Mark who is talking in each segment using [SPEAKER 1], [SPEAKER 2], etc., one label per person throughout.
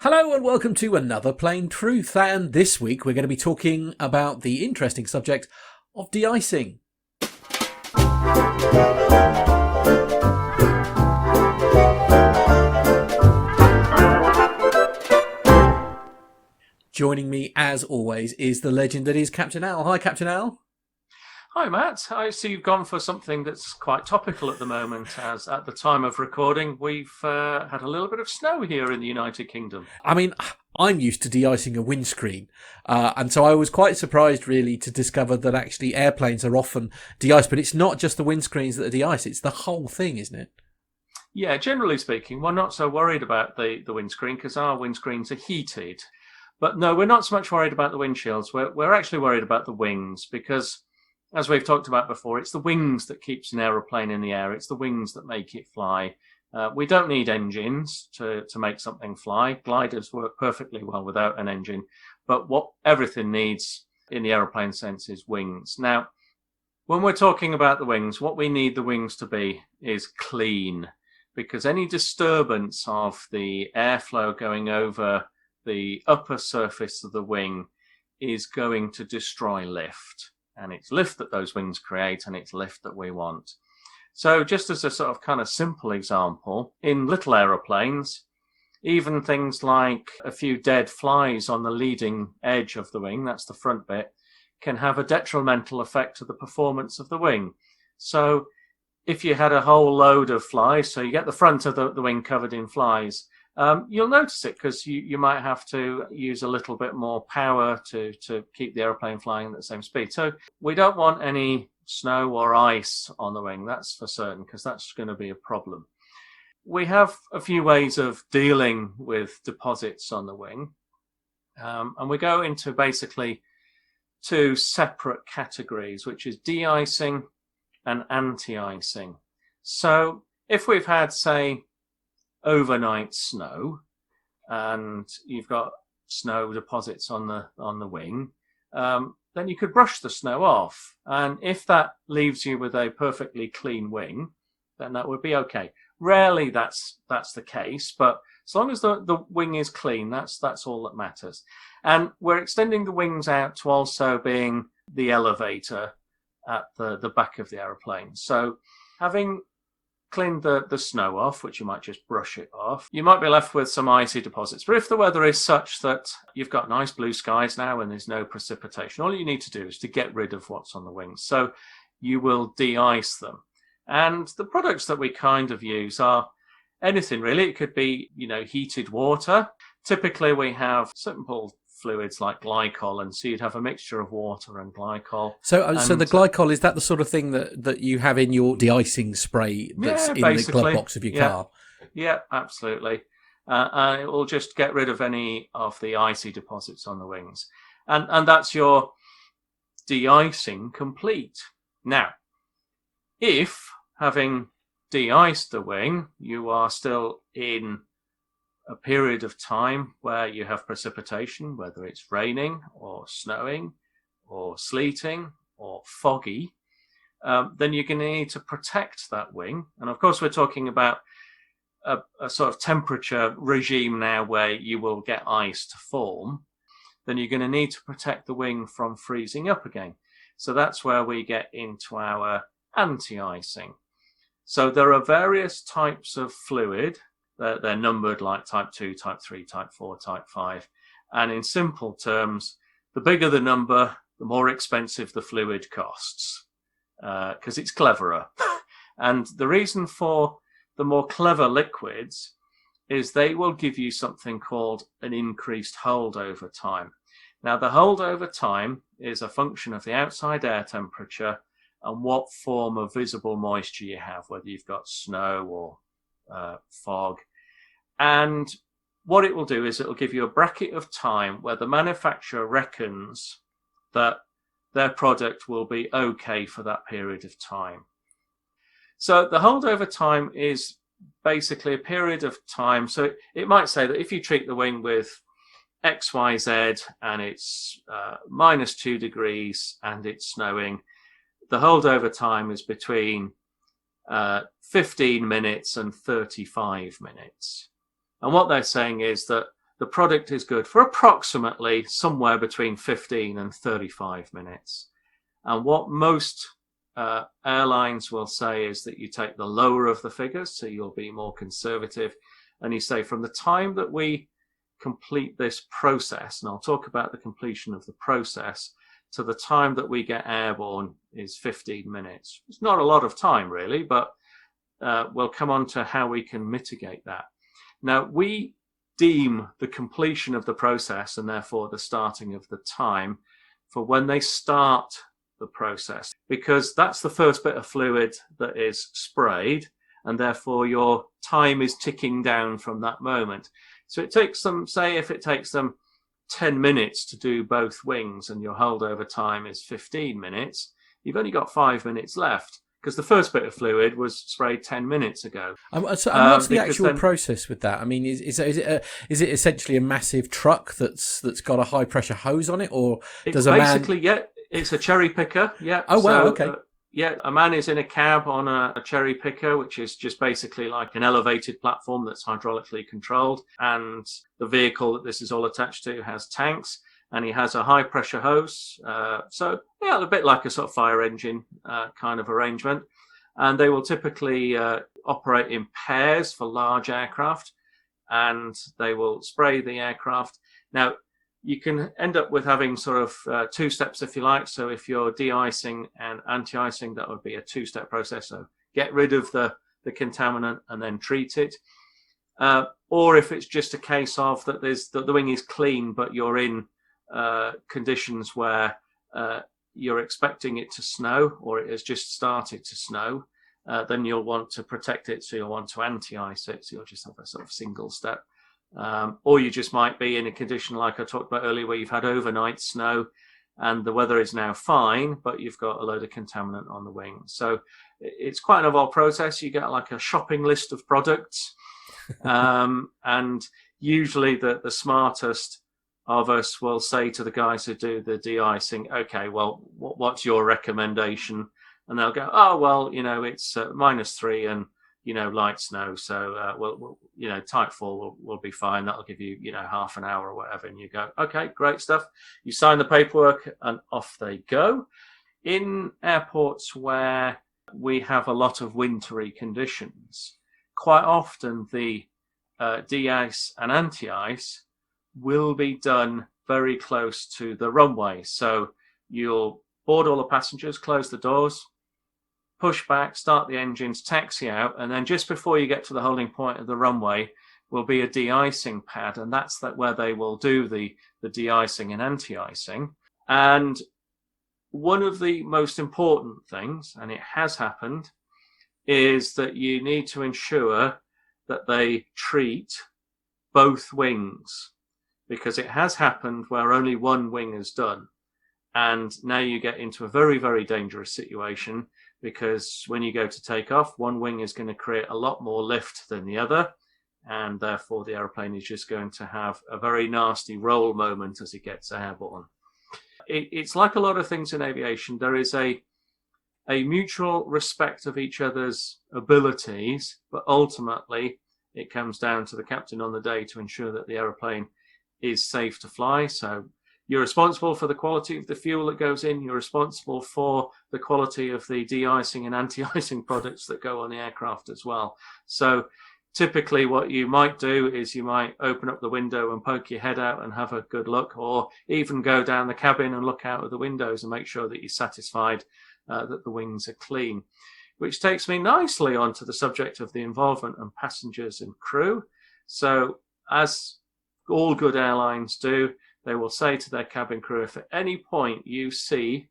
[SPEAKER 1] Hello and welcome to another Plain Truth, and this week we're going to be talking about the interesting subject of de-icing. Joining me as always is the legend that is Captain Al. Hi Captain Al.
[SPEAKER 2] Hi Matt, I see you've gone for something that's quite topical at the moment, as at the time of recording we've had a little bit of snow here in the United Kingdom.
[SPEAKER 1] I mean, I'm used to de-icing a windscreen, and so I was quite surprised really to discover that actually airplanes are often de-iced, but it's not just the windscreens that are de-iced, it's the whole thing, isn't it?
[SPEAKER 2] Yeah, generally speaking, we're not so worried about the windscreen because our windscreens are heated. But no, we're not so much worried about the windshields. We're actually worried about the wings because, as we've talked about before, it's the wings that keeps an aeroplane in the air. It's the wings that make it fly. We don't need engines to make something fly. Gliders work perfectly well without an engine. But what everything needs in the aeroplane sense is wings. Now, when we're talking about the wings, what we need the wings to be is clean, because any disturbance of the airflow going over the upper surface of the wing is going to destroy lift. And it's lift that those wings create, and it's lift that we want. So just as a sort of kind of simple example, in little aeroplanes, even things like a few dead flies on the leading edge of the wing, that's the front bit, can have a detrimental effect to the performance of the wing. So if you had a whole load of flies, so you get the front of the wing covered in flies, you'll notice it because you might have to use a little bit more power to keep the aeroplane flying at the same speed. So we don't want any snow or ice on the wing, that's for certain, because that's going to be a problem. We have a few ways of dealing with deposits on the wing, and we go into basically two separate categories, which is de-icing and anti-icing. So if we've had, say, overnight snow and you've got snow deposits on the wing, then you could brush the snow off, and if that leaves you with a perfectly clean wing, then that would be okay. Rarely that's the case, but as long as the wing is clean, that's all that matters. And we're extending the wings out to also being the elevator at the back of the aeroplane. So having cleaned the snow off, which you might just brush it off, you might be left with some icy deposits. But if the weather is such that you've got nice blue skies now and there's no precipitation, all you need to do is to get rid of what's on the wings. So you will de-ice them. And the products that we kind of use are anything really. It could be, heated water. Typically we have simple fluids like glycol, and so you'd have a mixture of water and glycol.
[SPEAKER 1] So the glycol, is that the sort of thing that you have in your de-icing spray that's in the glove box of your car?
[SPEAKER 2] Yeah, absolutely. And it will just get rid of any of the icy deposits on the wings. And that's your de-icing complete. Now, if having de-iced the wing, you are still in a period of time where you have precipitation, whether it's raining or snowing or sleeting or foggy, then you're going to need to protect that wing. And of course, we're talking about a sort of temperature regime now where you will get ice to form. Then you're going to need to protect the wing from freezing up again. So that's where we get into our anti-icing. So there are various types of fluid. They're numbered like type 2, type 3, type 4, type 5. And in simple terms, the bigger the number, the more expensive the fluid costs, because it's cleverer. And the reason for the more clever liquids is they will give you something called an increased holdover time. Now, the holdover time is a function of the outside air temperature and what form of visible moisture you have, whether you've got snow or fog. And what it will do is it will give you a bracket of time where the manufacturer reckons that their product will be okay for that period of time. So the holdover time is basically a period of time. So it might say that if you treat the wing with XYZ and it's -2 degrees and it's snowing, the holdover time is between 15 minutes and 35 minutes. And what they're saying is that the product is good for approximately somewhere between 15 and 35 minutes. And what most airlines will say is that you take the lower of the figures, so you'll be more conservative, and you say from the time that we complete this process, and I'll talk about the completion of the process, to the time that we get airborne is 15 minutes. It's not a lot of time really, but we'll come on to how we can mitigate that. Now, we deem the completion of the process, and therefore the starting of the time, for when they start the process, because that's the first bit of fluid that is sprayed, and therefore your time is ticking down from that moment. So it takes them, say if it takes them 10 minutes to do both wings and your holdover time is 15 minutes, you've only got 5 minutes left, because the first bit of fluid was sprayed 10 minutes ago.
[SPEAKER 1] And what's the actual process with that? I mean, is it essentially a massive truck that's got a high pressure hose on it, or does
[SPEAKER 2] it's a cherry picker. Yeah.
[SPEAKER 1] Oh wow. Okay.
[SPEAKER 2] A man is in a cab on a cherry picker, which is just basically like an elevated platform that's hydraulically controlled, and the vehicle that this is all attached to has tanks, and he has a high pressure hose. So a bit like a sort of fire engine kind of arrangement. And they will typically operate in pairs for large aircraft, and they will spray the aircraft. Now, you can end up with having sort of 2 steps, if you like. So if you're de-icing and anti-icing, that would be a 2-step process. So get rid of the contaminant and then treat it. Or if it's just a case of that the wing is clean, but you're in conditions where you're expecting it to snow, or it has just started to snow, then you'll want to protect it. So you'll want to anti-ice it. So you'll just have a sort of single step. Or you just might be in a condition like I talked about earlier, where you've had overnight snow and the weather is now fine, but you've got a load of contaminant on the wing. So it's quite an involved process. You get like a shopping list of products. And usually the smartest of us will say to the guys who do the de-icing, okay, well, what's your recommendation? And they'll go, oh, well, it's -3 and, light snow. So, we'll type 4 will be fine. That'll give you, half an hour or whatever. And you go, okay, great stuff. You sign the paperwork and off they go. In airports where we have a lot of wintry conditions, quite often the de-ice and anti-ice will be done very close to the runway. So you'll board all the passengers, close the doors, push back, start the engines, taxi out, and then just before you get to the holding point of the runway will be a de-icing pad, and that's where they will do the de-icing and anti-icing. And one of the most important things, and it has happened, is that you need to ensure that they treat both wings, because it has happened where only one wing is done. And now you get into a very, very dangerous situation, because when you go to take off, one wing is going to create a lot more lift than the other. And therefore the aeroplane is just going to have a very nasty roll moment as it gets airborne. It's like a lot of things in aviation. There is a mutual respect of each other's abilities, but ultimately it comes down to the captain on the day to ensure that the aeroplane is safe to fly. So you're responsible for the quality of the fuel that goes in. You're responsible for the quality of the de-icing and anti-icing products that go on the aircraft as well. So typically what you might do is you might open up the window and poke your head out and have a good look, or even go down the cabin and look out of the windows and make sure that you're satisfied that the wings are clean. Which takes me nicely onto the subject of the involvement of passengers and crew. So as all good airlines do, they will say to their cabin crew, if at any point you see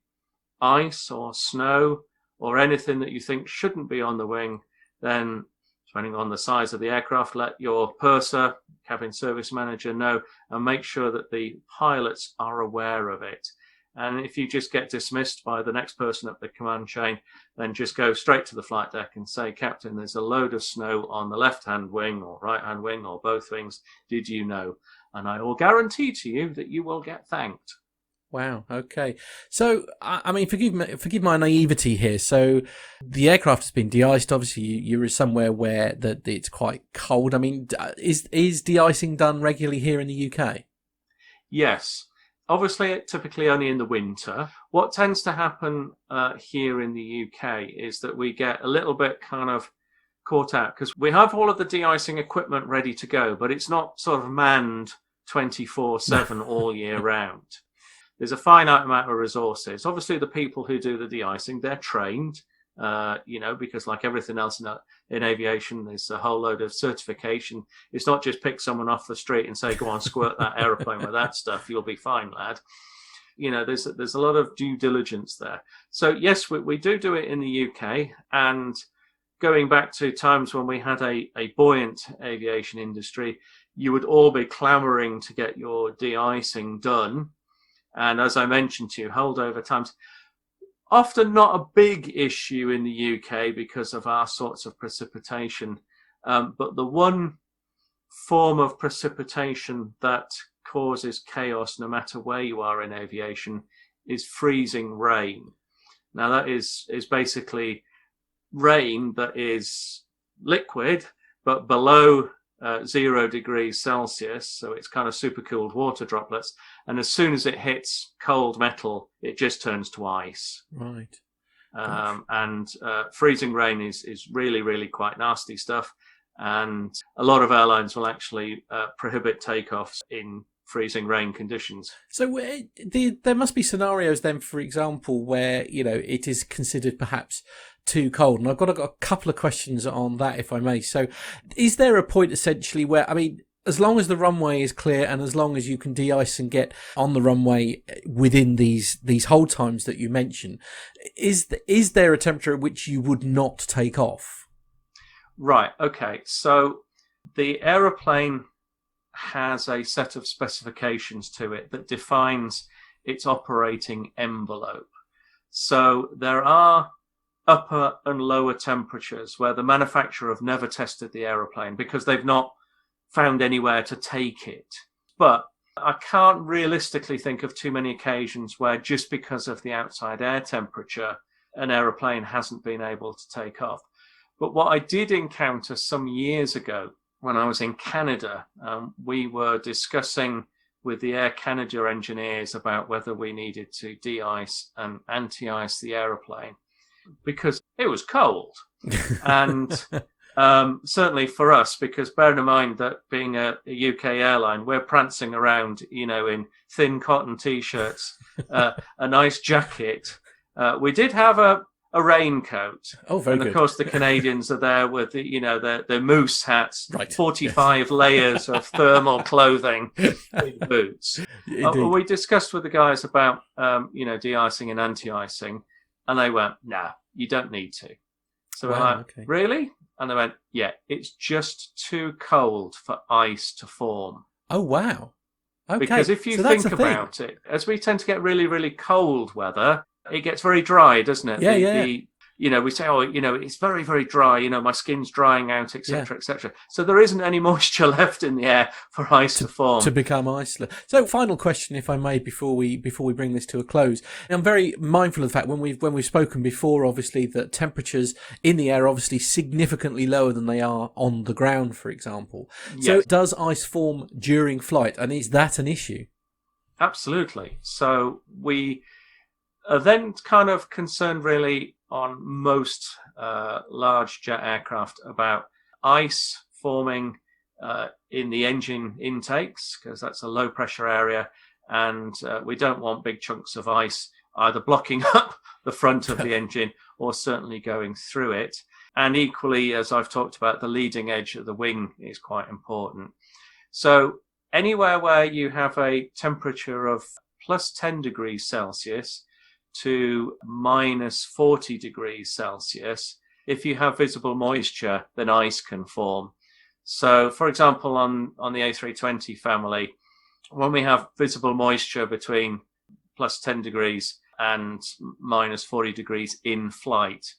[SPEAKER 2] ice or snow or anything that you think shouldn't be on the wing, then depending on the size of the aircraft, let your purser, cabin service manager know, and make sure that the pilots are aware of it. And if you just get dismissed by the next person up the command chain, then just go straight to the flight deck and say, Captain, there's a load of snow on the left-hand wing or right-hand wing or both wings. Did you know? And I will guarantee to you that you will get thanked.
[SPEAKER 1] Wow. Okay. So, I mean, forgive my naivety here. So, the aircraft has been de-iced. Obviously, you're somewhere where that it's quite cold. I mean, is de-icing done regularly here in the UK?
[SPEAKER 2] Yes. Obviously, typically only in the winter. What tends to happen here in the UK is that we get a little bit kind of caught out because we have all of the de-icing equipment ready to go, but it's not sort of manned 24/7 all year round. There's a finite amount of resources. Obviously, the people who do the de-icing, they're trained, because like everything else in aviation, there's a whole load of certification. It's not just pick someone off the street and say, go on, squirt that aeroplane with that stuff. You'll be fine, lad. There's a lot of due diligence there. So yes, we do it in the UK. And going back to times when we had a buoyant aviation industry, you would all be clamoring to get your de-icing done. And as I mentioned to you, holdover times, often not a big issue in the UK because of our sorts of precipitation. But the one form of precipitation that causes chaos, no matter where you are in aviation, is freezing rain. Now, that is basically rain that is liquid, but below 0 degrees Celsius, so it's kind of supercooled water droplets. And as soon as it hits cold metal, it just turns to ice.
[SPEAKER 1] Right.
[SPEAKER 2] And freezing rain is really, really quite nasty stuff. And a lot of airlines will actually prohibit takeoffs in freezing rain conditions.
[SPEAKER 1] So there must be scenarios then, for example, where it is considered perhaps too cold, and I've got a couple of questions on that, if I may. So, is there a point essentially where, I mean, as long as the runway is clear and as long as you can de-ice and get on the runway within these hold times that you mentioned, is there a temperature at which you would not take off?
[SPEAKER 2] Right. Okay. So the aeroplane has a set of specifications to it that defines its operating envelope. So there are upper and lower temperatures where the manufacturer have never tested the aeroplane because they've not found anywhere to take it. But I can't realistically think of too many occasions where just because of the outside air temperature, an aeroplane hasn't been able to take off. But what I did encounter some years ago when I was in Canada, we were discussing with the Air Canada engineers about whether we needed to de-ice and anti-ice the aeroplane because it was cold. And certainly for us, because bearing in mind that being a UK airline, we're prancing around, in thin cotton T-shirts, a nice jacket. We did have a raincoat.
[SPEAKER 1] Oh, very good.
[SPEAKER 2] And of course, the Canadians are there with the moose hats,
[SPEAKER 1] right.
[SPEAKER 2] 45 layers of thermal clothing, big boots. We discussed with the guys about de-icing and anti-icing, and they went, "Nah, you don't need to." So we're like, okay. Really? And they went, "Yeah, it's just too cold for ice to form."
[SPEAKER 1] Oh, wow. Okay.
[SPEAKER 2] Because if you think about it, as we tend to get really, really cold weather, it gets very dry, doesn't it?
[SPEAKER 1] Yeah.
[SPEAKER 2] We say, it's very, very dry. My skin's drying out, etc., etc. So there isn't any moisture left in the air for ice to form,
[SPEAKER 1] to become iceless. So, final question, if I may, before we bring this to a close. I'm very mindful of the fact when we've spoken before, obviously, that temperatures in the air are obviously significantly lower than they are on the ground, for example. Yes. So, does ice form during flight, and is that an issue?
[SPEAKER 2] Absolutely. So we are then kind of concerned really on most large jet aircraft about ice forming in the engine intakes, because that's a low pressure area, and we don't want big chunks of ice either blocking up the front of the engine or certainly going through it. And equally, as I've talked about, the leading edge of the wing is quite important. So anywhere where you have a temperature of plus 10 degrees Celsius to minus 40 degrees Celsius, if you have visible moisture, then ice can form. So, for example, on the A320 family, when we have visible moisture between plus 10 degrees and minus 40 degrees in flight,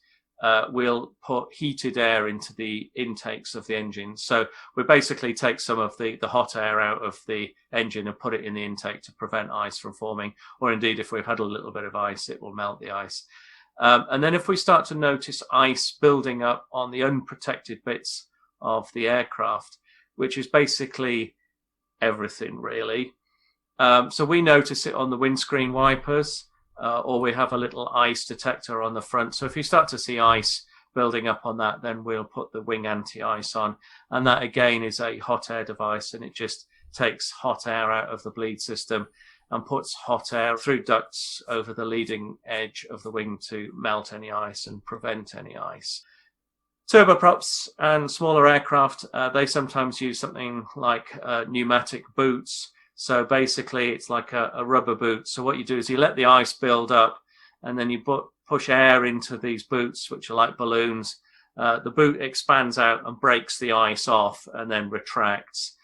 [SPEAKER 2] we'll put heated air into the intakes of the engine. So we basically take some of the hot air out of the engine and put it in the intake to prevent ice from forming, or indeed if we've had a little bit of ice, it will melt the ice. And then if we start to notice ice building up on the unprotected bits of the aircraft, which is basically everything really. So we notice it on the windscreen wipers, or we have a little ice detector on the front. So if you start to see ice building up on that, then we'll put the wing anti-ice on. And that again is a hot air device, and it just takes hot air out of the bleed system and puts hot air through ducts over the leading edge of the wing to melt any ice and prevent any ice. Turboprops and smaller aircraft, they sometimes use something like pneumatic boots. So basically it's like a rubber boot. So what you do is you let the ice build up, and then you push air into these boots, which are like balloons. The boot expands out and breaks the ice off and then retracts.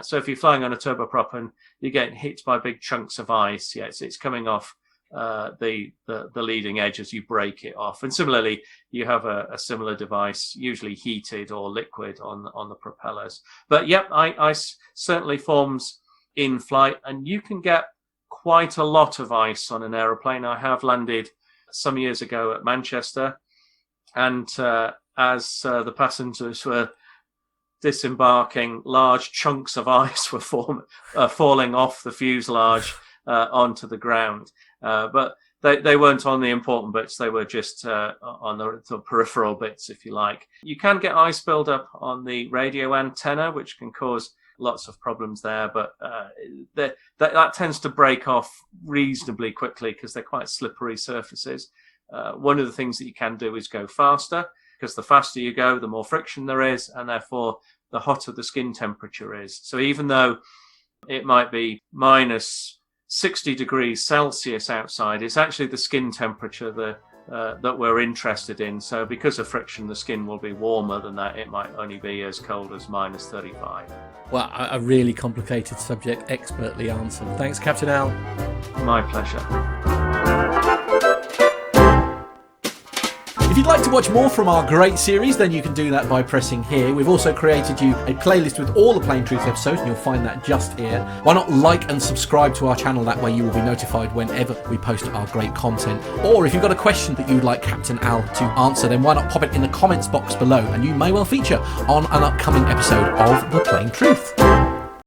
[SPEAKER 2] So if you're flying on a turboprop and you're getting hit by big chunks of ice, it's coming off the leading edge as you break it off. And similarly, you have a similar device, usually heated or liquid on the propellers. But yep, ice certainly forms in flight, and you can get quite a lot of ice on an aeroplane. I have landed some years ago at Manchester, and as the passengers were disembarking, large chunks of ice were falling off the fuselage onto the ground. But they weren't on the important bits. They were just on the peripheral bits, if you like. You can get ice buildup on the radio antenna, which can cause lots of problems there, but that tends to break off reasonably quickly because they're quite slippery surfaces. One of the things that you can do is go faster, because the faster you go, the more friction there is, and therefore the hotter the skin temperature is. So even though it might be minus 60 degrees Celsius outside, it's actually the skin temperature that we're interested in. So because of friction, the skin will be warmer than that. It might only be as cold as minus 35.
[SPEAKER 1] Well, a really complicated subject, expertly answered. Thanks, Captain Al.
[SPEAKER 2] My pleasure.
[SPEAKER 1] If you'd like to watch more from our great series, then you can do that by pressing here. We've also created you a playlist with all the Plain Truth episodes, and you'll find that just here. Why not like and subscribe to our channel? That way you will be notified whenever we post our great content. Or if you've got a question that you'd like Captain Al to answer, then why not pop it in the comments box below, and you may well feature on an upcoming episode of The Plain Truth.